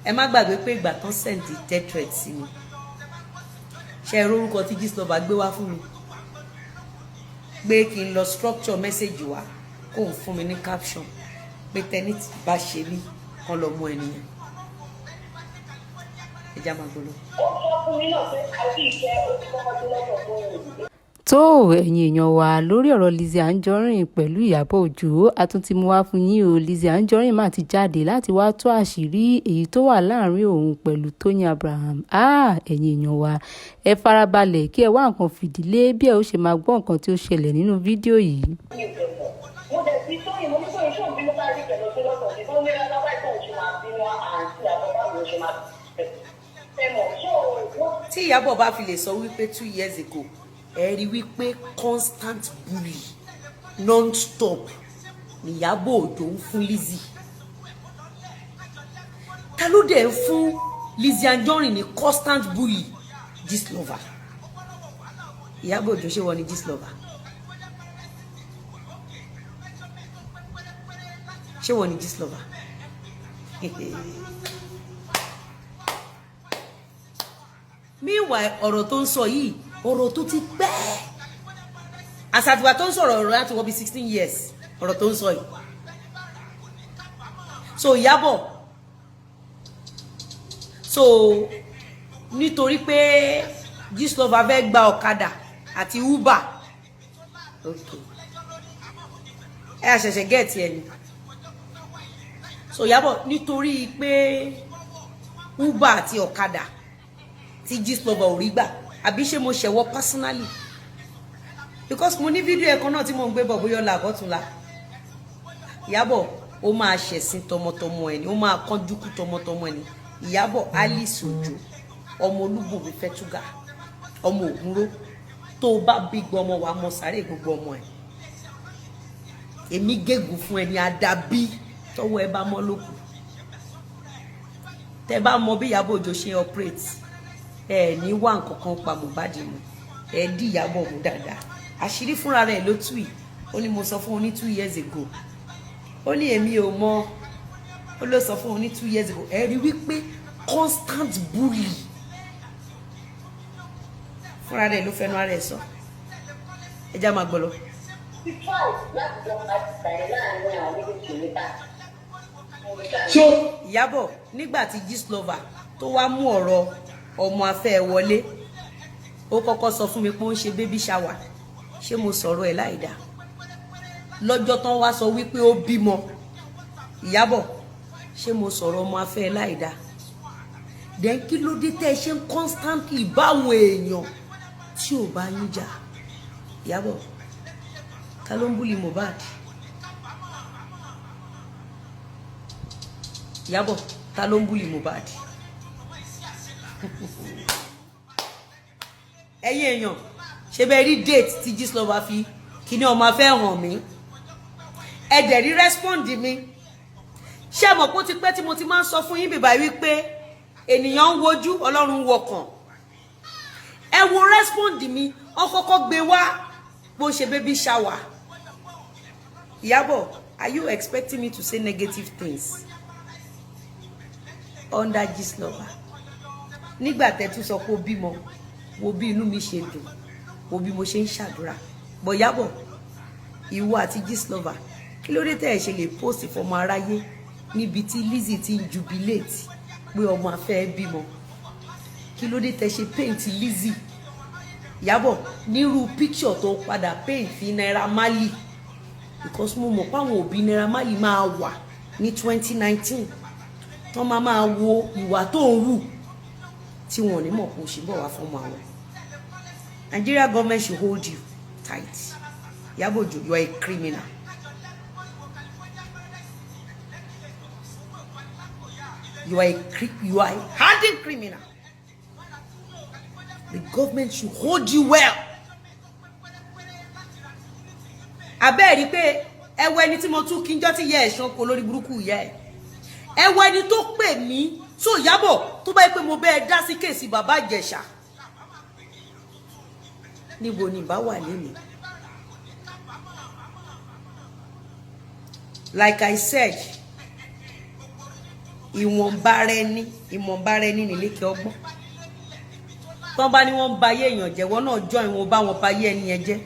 ẹ má gbàgbé pé ìgbà tán send death threat sí mi ṣe ẹ rórúkọ tí Gistlover gbé wá fún mi pé kí n lọ structure message wa kó n fún mi ní caption pé tẹni tí bá ṣe mí kan lọ mú ènìyàn ẹ já máa gbọ́ lọ. ó sọ fún mi náà pé àti ìfẹ́ oṣù kọ́kọ́ lọ́sọ̀ fún òun. tó ẹ̀yin èèyàn wa lórí ọ̀rọ̀ Lizzy Anjorin pẹ̀lú Ìyábọ̀ Òjó a tún ti mú wá fún yín o. Lizzy Anjorin máa ti jáde láti wá tó àṣírí èyí tó wà láàrin òun pẹ̀lú Tóyìn Abraham. ẹ̀yin èèyàn wa ẹ farabalẹ̀ kí ẹ wá nǹkan fìdílé bí ẹ ó ṣe máa gbọ́ nǹkan tí ó ṣẹlẹ̀ nínú fídíò yìí. mo dẹ̀ fi Tóyìn mo ní Tóyìn ṣó ń bínú bá rí pẹ̀lú tó lọ́sọ̀ sí tó ń gbéra lọ́wọ́ ìtàn ṣe máa bínú àǹtí àbọ̀bá mi ṣe máa tẹ̀mọ̀ ṣó tí Ìyábọ̀ bá fi lè sọ wípé 2 years ago ẹ rí wípé constant bully non-stop ni Ìyábọ̀ Òjó ń fún Lizzy ta ló dẹ̀ ń fún Lizzy Anjorin ní constant bully Gistlover Ìyábọ̀ Òjó ṣé wọ́n ní Gistlover ṣé wọ́n ní Gistlover meanwhile ọ̀rọ̀ tó ń sọ yìí ọ̀rọ̀ tó ti pẹ́ àsàtìwà tó ń sọ̀rọ̀ ọ̀rọ̀ láti wọ́n bí 16 years ọ̀rọ̀ tó ń sọ yìí so Ìyábọ̀ so nítorí pé Gistlover fẹ́ gba ọ̀kadà àti Uber okay ẹ àṣẹ̀ṣẹ̀ gẹ̀ẹ́tì ẹ̀ ni so Ìyábọ̀ nítorí pé Uber àti ọ̀kadà tí Gistlover ò rí gbà àbí ṣé mo ṣẹ̀wọ́ personally because mo ní fídíò ẹ̀kan náà tí mo ń gbé bọ̀ bóyá ọ̀la àbọ̀túnla Ìyábọ̀ ó máa ṣẹ̀sìn tọmọtọmọ ẹ̀ ni ó máa kánjú kú tọmọtọmọ ẹ̀ ni Ìyábọ̀ Alice Òjó ọmọ Olúbùnmi Fẹ́túgà ọmọ Ògúnró tó o bá bí gbọ́ ọmọ wa mọ sáré gbogbo ọmọ ẹ̀ èmi gégùn fún ẹni àdàbí tọwọ́ ẹ bá mọ́ lókù tẹ bá mọ bí Ìyábọ̀ Òjó ṣe operate ẹ ní wá nǹkan kan pa Mohbad mu ẹ dí Ìyábọ̀ mú dáadáa àṣírí fúnra rẹ̀ ló tú yìí ó ní mo sọ fún un ní 2 years ago ó ní èmi ò mọ ó ló sọ fún un ní 2 years ago ẹ rí wípé constant bully fúnra rẹ̀ ló fẹnu ara ẹ̀ sọ ẹ já máa gbọ́ lọ. Ìyábọ̀ nígbà tí Gistlover tó wá mú ọ̀rọ̀ ọmọ afẹ́ wọlé ó kọ́kọ́ sọ fún mi pé ó ń ṣe baby shower ṣé mo sọ̀rọ̀ ẹ̀ láìda lọ́jọ́ tán wá sọ wípé ó bímọ Ìyábọ̀ ṣé mo sọ̀rọ̀ ọmọ afẹ́ láìda then kí ló dé tẹ́ ẹ ṣe ń constantly báwọn èèyàn tí ò bá yín jà Ìyábọ̀ ta ló ń búlì Mohbad Ìyábọ̀ ta ló ń búlì Mohbad ẹ̀yin èèyàn ṣe bẹ́ẹ̀ rí date tí Gistlover fi kíní ọmọ afẹ́ hàn mí ẹ dẹ̀ rí respond mi ṣé mọ̀ pé ó ti pẹ́ tí mo ti máa ń sọ fún yín bíbá wípé ènìyàn ń wojú Ọlọ́run ń wọkàn ẹ wo respond mi ó kọ́kọ́ gbé wá bó ṣe baby shower Ìyábọ̀ are you expecting me to say negative things under Gistlover nígbà tẹ́ tún sọ pé ó bímọ wo bí inú mi ṣe dùn wo bí mo ṣe ń ṣàdúrà bọ̀ Ìyábọ̀ ìwọ àti Gistlover kí ló dé tẹ́ ẹ ṣe lè post fọmọ aráyé níbi tí Lizzy ti ń jubilate pé ọmọ afẹ́ bímọ kí ló dé tẹ́ ṣe paint Lizzy Ìyábọ̀ nírú picture tó padà paint fi Naira Marley because mo mọ̀ páwọn òbí Naira Marley máa wà ní 2019 tán máa wo ìwà tó ń hù tí wọn ò ní mọ̀ kó ṣe bọ̀ wá fọ́mọ àwọn. Nigeria government should hold you tight. Ìyábọ̀ Òjó, you are a criminal. You are a hardened criminal. The government should hold you well. Abẹ́ rí pé ẹ wo ẹni tí mo tún kí njọ́ tí yẹ ẹ̀ṣán kó lórí burúkú ìyá ẹ̀. Ẹ wo ẹni tó pè mí so Ìyábọ̀ tó bá yẹ pé mo bẹ́ẹ̀ dá sí kéèsì bàbá Ìjẹ̀ṣà. Níbo ni bá wà lénìí? Like I said, ìwọ̀nba rẹ ní nílékè ọgbọ́n tán bá ní wọ́n ń ba ayé èèyàn jẹ́ wọ́n náà jọ ìwọ̀n bá wọn ba ayé ẹni yẹn jẹ́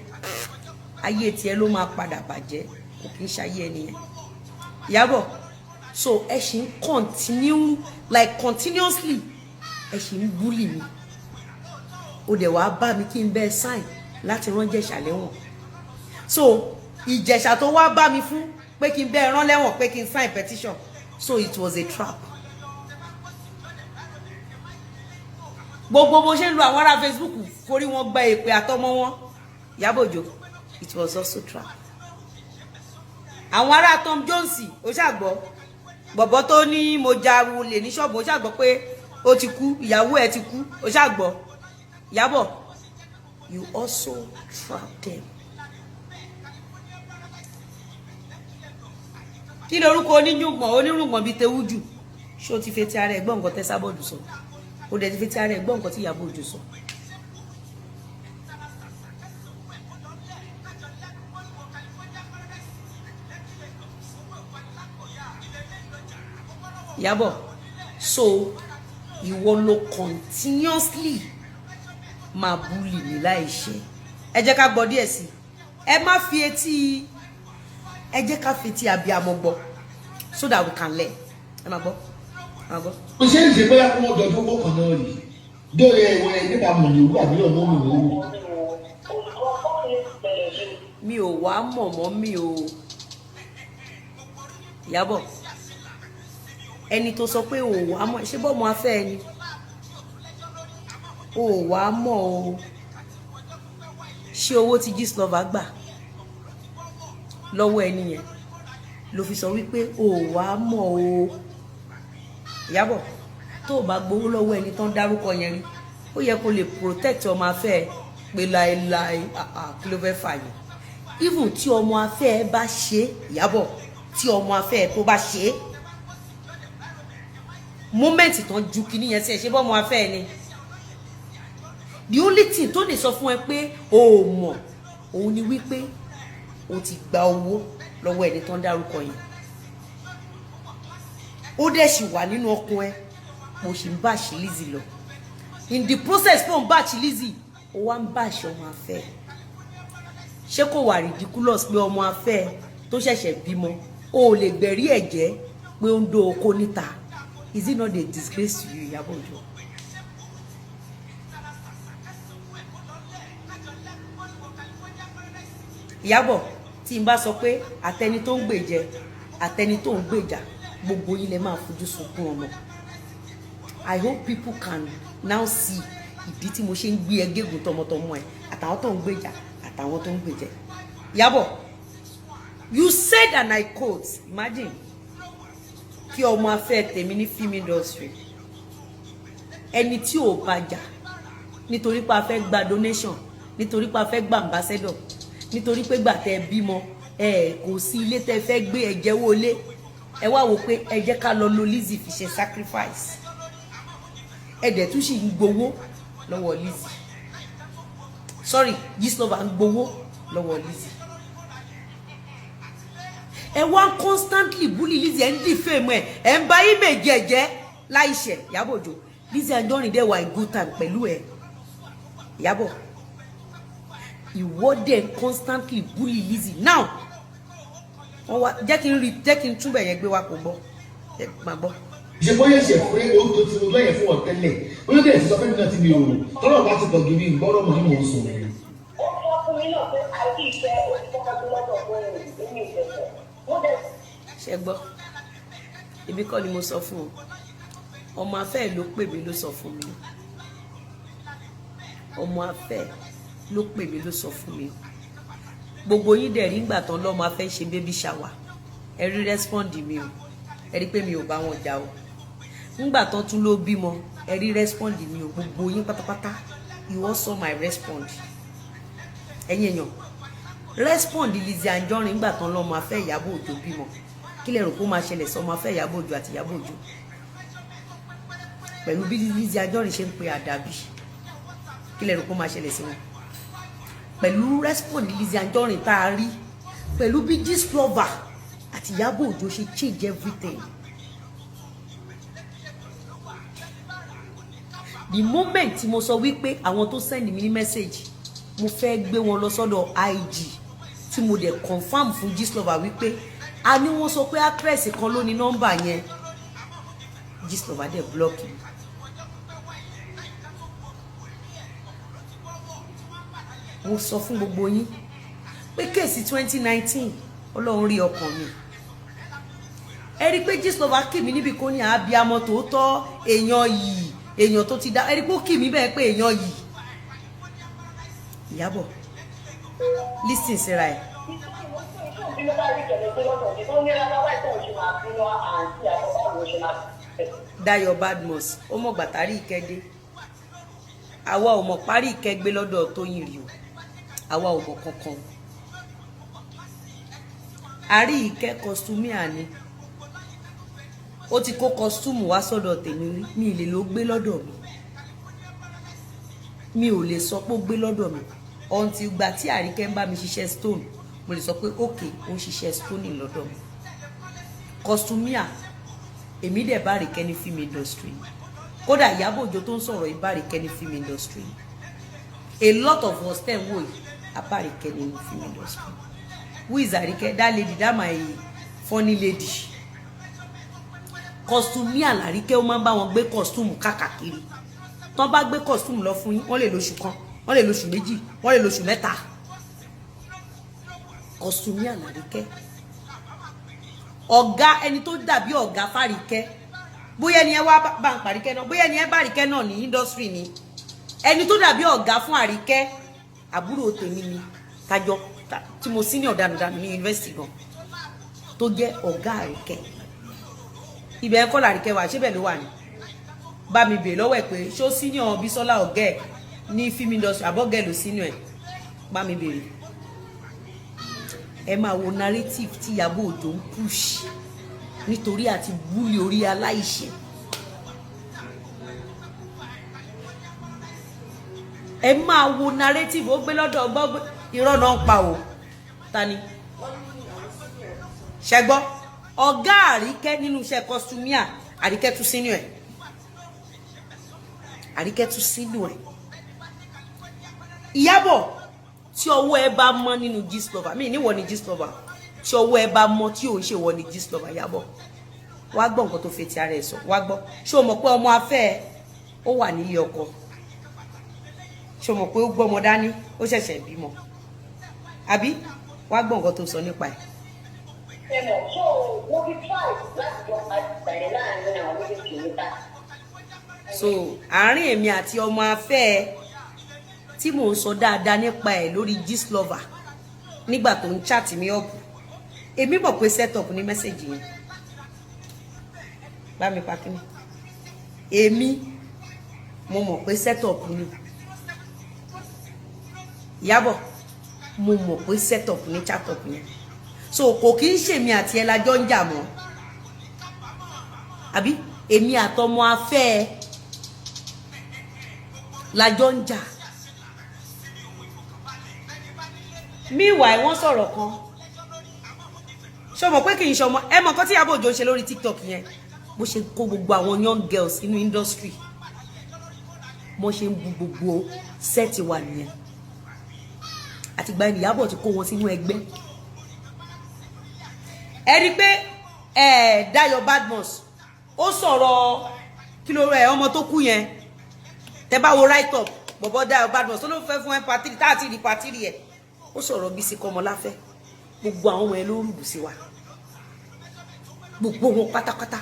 ayé tiẹ̀ ló máa padà bàjẹ́ kò kí ń ṣayé ẹni yẹn Ìyábọ̀ so ẹ ṣì ń continuously ẹ ṣì ń búlì mi ó dẹ̀ wá bá mi kí n bẹ́ẹ̀ sign láti rán Ìjẹ̀ṣà lẹ́wọ̀n so Ìjẹ̀ṣà tó wá bá mi fún pé kí n bẹ́ẹ̀ rán lẹ́wọ̀n pé kí n sign petition so it was a trap. Gbogbo bó ṣe ń lo àwọn ará Facebook forí wọn gba èpè àtọmọ wọn Ìyábọ̀ Òjó it was also trap. Àwọn ará Tom Jones ó ṣàgbọ́ bọ̀bọ̀ tó ní mo ja olè ní ṣọ́ọ̀bù ó ṣàgbọ́ pé ó ti kú ìyàwó ẹ̀ ti kú ó ṣàgbọ́ Ìyábọ̀ you also trap them. Kí lorúkọ onírùngbọ̀n bíi Tewújù ṣé o ti fetí ara ẹ̀ gbọ́ nǹkan tẹ́ Sábọ̀dù sọ ó dẹ̀ ti fetí ara ẹ̀ gbọ́ nǹkan tí Ìyábọ̀ Òjó sọ. Ìyábọ̀ so ìwọ ló continuously máa búlì mi láì ṣe ẹ jẹ́ ká gbọ́ díẹ̀ sí ẹ má fi etí ẹ jẹ́ ká fi etí abiyamọ gbọ́ so that we can learn ẹ má gbọ́ ẹ má gbọ́. mo ṣe ń ṣe bóyá kí wọ́n dọ̀dún owó kan náà rí dóòrè ẹ̀wọ̀n ẹ̀ nípa mọ̀lẹ́wù àbí ọ̀nà òmìnira. mi ò wá mọ̀ mọ́ mi ò Ìyábọ̀ ẹni tó sọ pé ò wá mọ̀ ṣé bọ́ọ̀mù afẹ́ ẹni ò wá mọ̀ o ṣé owó tí Gistlover gbà lọ́wọ́ ẹni yẹn ló fi sọ wípé ò wá mọ̀ o Ìyábọ̀ tó o bá gbowó lọ́wọ́ ẹni tó ń dárúkọ yẹn rí ó yẹ kó lè protect ọmọ afẹ́ ẹ pé láéláé kí ló fẹ́ fà yẹn even tí ọmọ afẹ́ ẹ bá ṣe Ìyábọ̀ tí ọmọ afẹ́ ẹ tó bá ṣe moment tán ju kinní yẹn sí ẹ ṣe bọ́ ọmọ afẹ́ ẹ ni the only thing tó lè sọ fún ẹ pé o ò mọ̀ òun ni wípé o ti gba owó lọ́wọ́ ẹni tó ń dárúkọ yẹn ó dẹ̀ sì wà nínú ọkàn ẹ mo sì ń bá àṣì Lizzy lọ in the process tó ń bá àṣì Lizzy ó wá ń bá àṣì ọmọ afẹ́ ṣé kò wà ridiculous pé ọmọ afẹ́ tó ṣẹ̀ṣẹ̀ bímọ o ò lè gbẹ̀rí ẹ̀jẹ̀ pé ó ń dó oko níta is it not a disgrace to you Ìyábọ̀ Òjó. Ìyábọ̀ tí n bá sọ pé àtẹni tó ń gbèjẹ àtẹni tó ń gbèjà gbogbo yín lè máa fojú sunkún ọmọ I hope people can now see ìdí tí mo ṣe ń gbé ẹgẹ́gùn tọmọtọmọ ẹ àtàwọn tó ń gbèjà àtàwọn tó ń gbèjẹ. Ìyábọ̀ you said and I quote imagine kí ọmọ afẹ́ tèmi ní film industry ẹni tí ò bá jà nítorí pé a fẹ́ gba donation nítorí pé a fẹ́ gba ambassador nítorí pé gbà tẹ́ bímọ kò sí ilé tẹ́ fẹ́ gbé ẹ̀jẹ̀ wọlé ẹ wá wò pé ẹ jẹ́ ká lọ lo Lizzy fi ṣe sacrifice ẹ dẹ̀ tún sì ń gbowó lọ́wọ́ Lizzy sorry Gistlover ń gbowó lọ́wọ́ Lizzy ẹ wá constantly bully Lizzy ẹ ń defame ẹ ń bá image ẹ jẹ́ láìṣẹ̀ Ìyábọ̀ Òjó Lizzy Anjorin dẹ̀ wà in good time pẹ̀lú ẹ Ìyábọ̀ ìwọ dẹ̀ constantly bully Lizzy now wọ́n wá jẹ́ kí n túbọ̀ yẹn gbé wa kò gbọ́ ẹ máa gbọ́. ṣe bóyá ṣe fún ẹ lóòótọ́ tí mo lọ́yẹ̀ fún ọ̀tẹ́lẹ̀ bóyá dẹ̀ ti sọ fún mi náà tí mi ò rò tọ́lọ̀ bá ti pọ̀jù mi gbọ́dọ̀ mọ̀ ní mò ń sùn. ó sọ fún mi náà pé àìsí ìfẹ́ òṣìṣẹ́ lọ́dọ̀ fún èmi ìfẹ́ wọ́n dẹ̀. ṣe gbọ́ ibi kọ́ ni mo sọ fún ọ ọmọ afẹ́ ló pè mí ló sọ fún mi ọmọ afẹ́ ló pè mí ló sọ fún mi gbogbo yín dẹ̀ rí ìgbà tán lọ́mọ afẹ́ ṣe baby shower ẹ rí respond mi o ẹ rí pé mi ò bá wọn jà o ńgbà tán tún ló bímọ ẹ rí respond mi o gbogbo yín pátápátá you all saw my respond ẹ̀yin èèyàn respond Lizzy Anjorin ńgbà tán lọ́mọ afẹ́ Ìyábọ̀ Òjó bímọ kí lẹ rò kó máa ṣẹlẹ̀ sọmọ afẹ́ Ìyábọ̀ Òjó àti Ìyábọ̀ Òjó pẹ̀lú bí Lizzy Anjorin ṣe ń pe àdàbí kí lẹ rò kó máa ṣẹlẹ̀ sí wọn pẹ̀lú respond Lizzy Anjorin tá a rí pẹ̀lú bí Gistlover àti Ìyábọ̀ Òjó ṣe change everything the moment tí mo sọ wípé àwọn tó send mi ní message mo fẹ́ gbé wọn lọ sọ́dọ̀ IG tí mo dẹ̀ confam fún Gistlover wípé a ní wọ́n sọ pé actress kan ló ní nọ́mbà yẹn Gistlover dẹ̀ block mi. mo sọ fún gbogbo yín pé kéèsì 2019 Ọlọ́run rí ọkàn mi ẹ rí pé Gistlover kì mí níbi kó ní àbíamọ tòótọ́ èèyàn yìí èèyàn tó ti dá ẹ rí pé ó kì mí bẹ́ẹ̀ pé èèyàn yìí Ìyábọ̀ listen síra ẹ̀. Dayọ̀ Badmus ó mọ̀ gbàtàrí ìkẹ́dé àwa ò mọ̀ parí ìkẹ́gbé lọ́dọ̀ Tóyìn rí o àwa ò mọ̀ kankan àrí ìkẹ́ kọ́sítúmíà ni ó ti kó kọ́sítúmù wá sọ́dọ̀ tèmi rí mi lè ló gbé lọ́dọ̀ mi ò lè sọ pé ó gbé lọ́dọ̀ mi ohun tí gba tí Àríkẹ́ ń bá mi ṣiṣẹ́ stone mo lè sọ pé okay ó ń ṣiṣẹ́ stone lọ́dọ̀ mi kọ́sítúmíà èmi dẹ̀ bá Àríkẹ́ ní film industry kódà Ìyábọ̀ Òjó tó ń sọ̀rọ̀ yìí bá Àríkẹ́ ní film industry a lot of us ten wò yìí a bá Àríkẹ́ ní film industry who is Àríkẹ́ that lady that my funny lady kọ́sítúmíà l'Àríkẹ́ ó máa ń bá wọn gbé kọ́sítúmù káàkiri tọ́n bá gbé kọ́sítúmù lọ fún yín wọ́n lè lóṣù kan wọ́n lè lóṣù méjì wọ́n lè lóṣù mẹ́ta kọ́sítúmíà l'Àríkẹ́ ọ̀gá ẹni tó dàbí ọ̀gá f'Àríkẹ́ bóyá ẹni ẹ wá bá ń pàríkẹ́ náà bóyá ẹni ẹ bá Àríkẹ́ náà ní industry ni ẹni tó dàbí ọ̀gá fún Àríkẹ́ àbúrò tèmi ni tájọ tí mo senior dànùdànù ní yunifásitì gan tó jẹ́ ọ̀gá Àríkẹ́ ibẹ̀ ẹ̀kọ́ l'Àríkẹ́ wà ṣébẹ̀ ló wà ní bá mi bèè lọ́wọ́ ẹ̀ pé ṣó senior Bísọ́lá ọ̀gá ẹ̀ ní film industry àbọ̀gẹ́ ló senior ẹ̀ bá mi bèèrè ẹ máa wo narrative tí Ìyábọ̀ Òjó ń push nítorí àti búlì orí aláìṣẹ̀ ẹ máa wo narrative ó gbé lọ́dọ̀ gbọ́ irọ́ náà ń pa o ta ni ṣẹgbọ́ ọ̀gá Àríkẹ́ nínú iṣẹ́ kọ́sítúmíà Àríkẹ́ tún sínú ẹ̀ Àríkẹ́ tún sínú ẹ̀ Ìyábọ̀ tí ọwọ́ ẹ bá mọ́ nínú Gistlover mi níwọ̀ ni Gistlover tí ọwọ́ ẹ bá mọ́ tí ò ń ṣe wọ ni Gistlover Ìyábọ̀ wá gbọ́ nǹkan tó fẹ́ ti ara ẹ̀ sọ wá gbọ́ ṣé o mọ̀ pé ọmọ afẹ́ ẹ ó wà nílé ọkọ ṣé o mọ̀ pé ó gbọ́mọ dání ó ṣẹ̀ṣẹ̀ bímọ àbí wá gbọ́ nǹkan tó sọ nípa ẹ̀. so àárín èmi àti ọmọ afẹ́ ẹ tí mò ń sọ dáadáa nípa ẹ̀ lórí Gistlover nígbà tó ń chat mi up èmi mọ̀ pé set up ní mẹ́sẹ̀gì yẹn bá mi pa kíni èmi mo mọ̀ pé set up ni Ìyábọ̀ mo mọ̀ pé set up ní chat up yẹn so kò kí ń ṣèmi àti ẹ lájọ́ ń jà mọ́ àbí èmi àtọmọ afẹ́ ẹ lájọ́ ń jà meanwhile wọ́n sọ̀rọ̀ kan ṣé o mọ̀ pé kì í ṣọmọ ẹ mọ̀ nǹkan tí Ìyábọ̀ Òjó ṣe lórí TikTok yẹn bó ṣe kó gbogbo àwọn young girls inú industry mo ṣe ń bu gbogbo sẹ́ẹ̀tì wà nìyẹn àtìgbà ẹni Ìyábọ̀ ti kó wọn sínú ẹgbẹ́ ẹ rí pé Dayọ̀ Badmus ó sọ̀rọ̀ kí ló rẹ̀ ọmọ tó kú yẹn tẹ bá wo write up bọ̀bọ̀ Dayọ̀ Badmus ó ló fẹ́ fún ẹ pàtírì tá àti rí pàtírì ẹ̀ ó sọ̀rọ̀ Bísí Kọ́mọláfẹ́ gbogbo àwọn ọmọ ẹ ló rúdù sí wa gbogbo wọn pátápátá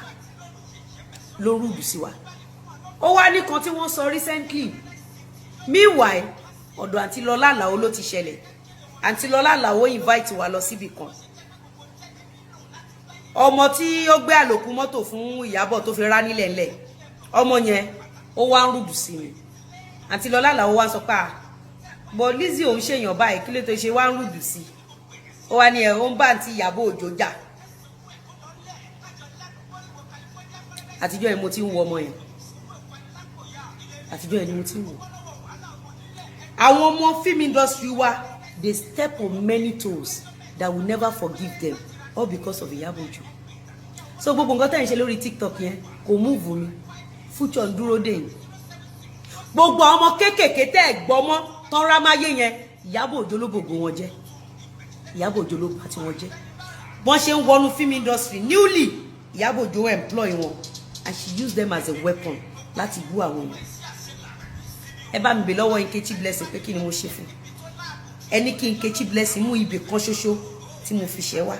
ló rúdù sí wa ó wá ní kan tí wọ́n sọ recently meanwhile ọ̀dọ̀ àǹtí Lọlá Àlàó ló ti ṣẹlẹ̀ àǹtí Lọlá Àlàó invite wa lọ síbì kan ọmọ tí ó gbé àlòkù mọ́tò fún Ìyábọ̀ tó fi rá nílẹ̀ ńlẹ̀ ọmọ yẹn ó wá ń rúdù sí mi àǹtí Lọlá Àlàó wá sọ pé bọ̀ Lizzy òun ṣèyàn báyìí kí ló tó ṣe wá ń rúdù sí ó wá ní ẹ̀ ó ń bá àǹtí Ìyábọ̀ Òjó jà àtijọ́ ẹ̀ mo ti ń wo ọmọ yẹn àtijọ́ ẹ̀ ni mo ti ń wò àwọn ọmọ film industry wa they step on many toes that will never forgive them all because of Ìyábọ̀ Òjó so gbogbo nǹkan tẹ́ ń ṣe lórí TikTok yẹn kò múùfù mi future ń dúró dè yín gbogbo àwọn ọmọ kéékèèké tẹ́ ẹ̀ gbọ́mọ́ tán rámáyé yẹn Ìyábọ̀ Òjó ló gbogbo wọn jẹ́, Ìyábọ̀ Òjó ló bá tí wọn jẹ́. Bọ́n ṣe ń wọnú film industry newly Ìyábọ̀ Òjó employ wọn and she used them as a weapon láti bú àwọn èèyàn. Ẹ bá mi bè lọ́wọ́ Nkechi Blessing pé kí ni mo ṣe fún ẹni kí Nkechi Blessing mú ibì kan ṣoṣo tí mo fi ṣẹ́ wá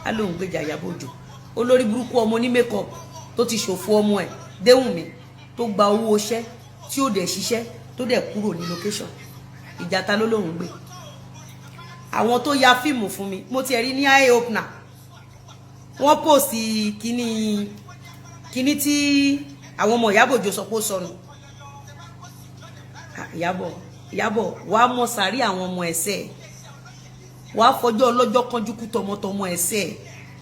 á lóun gbèjà Ìyábọ̀ Òjó. Olórí burúkú ọmọ ní makeup tó ti ṣòfò ọmọ ẹ̀ Déwùnmí tó gba owó iṣẹ́ tí ó dẹ̀ ṣiṣẹ́ tó dẹ̀ kúrò ní location ìjàta ló lóun gbé. Àwọn tó ya fíìmù fún mi mo ti rí ní eye opener wọ́n post kíní tí àwọn ọmọ Ìyábọ̀ Òjó sọ pé ó sọnù. Ìyábọ̀ wàá mọ sàárì àwọn ọmọ ẹ̀sẹ̀ wàá fọjọ́ ọlọ́jọ́ kanjú kú tọmọtọmọ ẹ̀sẹ̀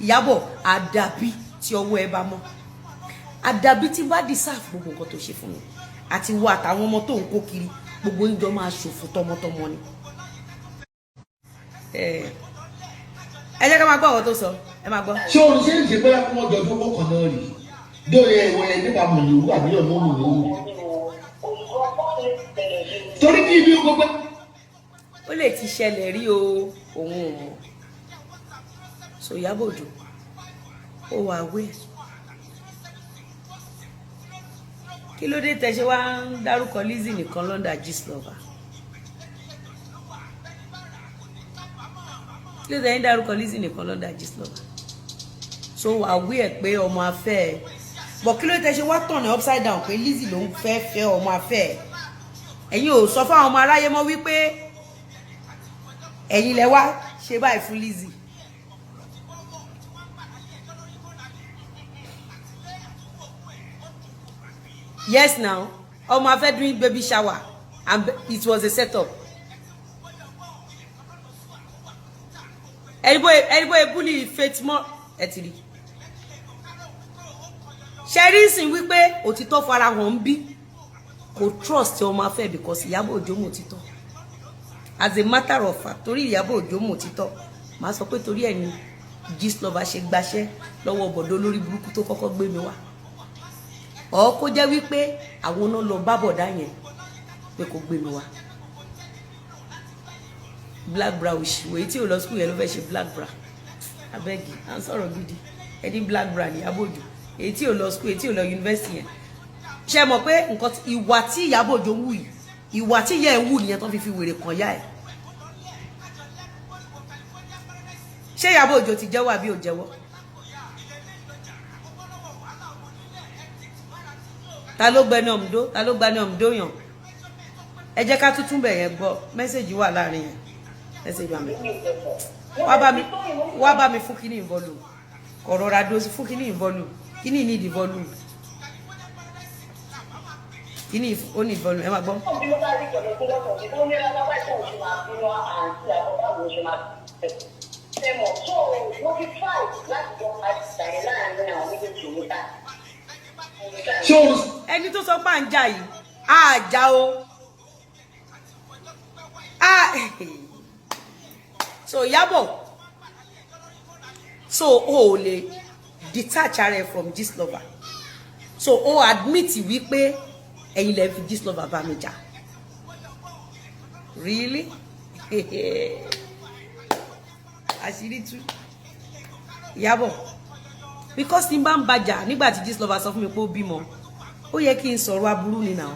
Ìyábọ̀ àdàbí tí ọwọ́ ẹ bá mọ́ àdàbí tí bá deserve gbogbo nǹkan tó ṣe fún mi àti wo àtàwọn ọmọ tó ń kó kiri gbogbo ìjọ máa ṣòfò tọmọtọmọ ni. Ẹ jẹ́ ká máa gbọ́ ọ̀rọ̀ tó sọ ẹ máa gbọ́. ṣé o ṣe ń ṣe pé wọ́n jọ tó kọ́ kan náà rí dóòlì ẹ̀wọ̀n ẹ̀ nípa mọ̀lẹ́wù àbí ọ̀nà òmùlẹ́wù. torí kí ibi gbogbo. ó lè ti ṣẹlẹ̀ rí o òun ò mọ̀ so Ìyábọ̀ Òjó ó wà wé kí ló dé tẹ́ ṣe wá ń dárúkọ Lizzy nìkan lọ́ndà Gistlover kí ló dé ń dárúkọ Lizzy nìkan lọ́ndà Gistlover so wà wé ẹ̀ pé ọmọ afẹ́ ẹ̀ bọ̀ kí ló dé tẹ́ ṣe wá tọ̀nà upside down pé Lizzy ló ń fẹ́ ọmọ afẹ́ ẹ̀ ẹ̀yin ò sọ fáwọn ọmọ aráyé mọ́ wípé ẹ̀yin lẹ wá ṣe báyìí fún Lizzy. Yes now ọmọ afẹ́ doing baby shower and it was a setup. ẹ̀ríbó ebúlì Fatemọ́ ẹ̀ ti rí ṣẹ́rí sìn wípé òtítọ́ fara hàn bí kò trust ọmọ afẹ́ because Ìyábọ̀ Òjó mọ̀ òtítọ́ as a matter of fact torí Ìyábọ̀ Òjó mọ̀ òtítọ́ màá sọ pé torí ẹ̀ ni Gistlover ṣe gbaṣẹ́ lọ́wọ́ bọ̀dọ̀ lórí burúkú tó kọ́kọ́ gbé mi wá ọ kó jẹ́ wípé àwọn náà lọ bá bọ̀dá yẹn pé kò gbé mi wá black bra òṣìwò èyí tí ò lọ school yẹn ló fẹ́ ṣe black bra abẹ́gì à ń sọ̀rọ̀ gidi ẹni black bra ní Ìyábọ̀ Òjó èyí tí ò lọ school èyí tí ò lọ university yẹn ṣe mọ̀ pé nǹkan ìwà tí Ìyábọ̀ Òjó wù yìí ìwà tí ìyá ẹ̀ wù nìyẹn tó fi wèrè kan yá ẹ̀ ṣé Ìyábọ̀ Òjó ti jẹ́wọ́ àbí ò jẹ́wọ́ ta ló gbẹni ọmọdó ta ló gbani ọmọdó yàn ẹ jẹ́ ká tuntun bẹ̀ yẹn gbọ́ mẹ́sẹ̀jì wà láàrin yẹn mẹ́sẹ̀jì wà mí wá bá mi fún kíní ìbọlù ọ̀rọ̀ ra dósì fún kíní ìbọlù kíní ní ìdí bọ́lù kíní ó ní ìbọlù ẹ máa gbọ́. ẹni tó sọ pé à ń jà yìí á jà o so Ìyábọ̀ so o lè detach ara ẹ from Gistlover so o admit wípé ẹ̀yin lẹ fi Gistlover bá mi jà really àṣírí tú Ìyábọ̀ because tí n bá ń bàjà nígbà tí Gistlover sọ fún mi pé ó bímọ ó yẹ kí n sọ̀rọ̀ aburú ni náà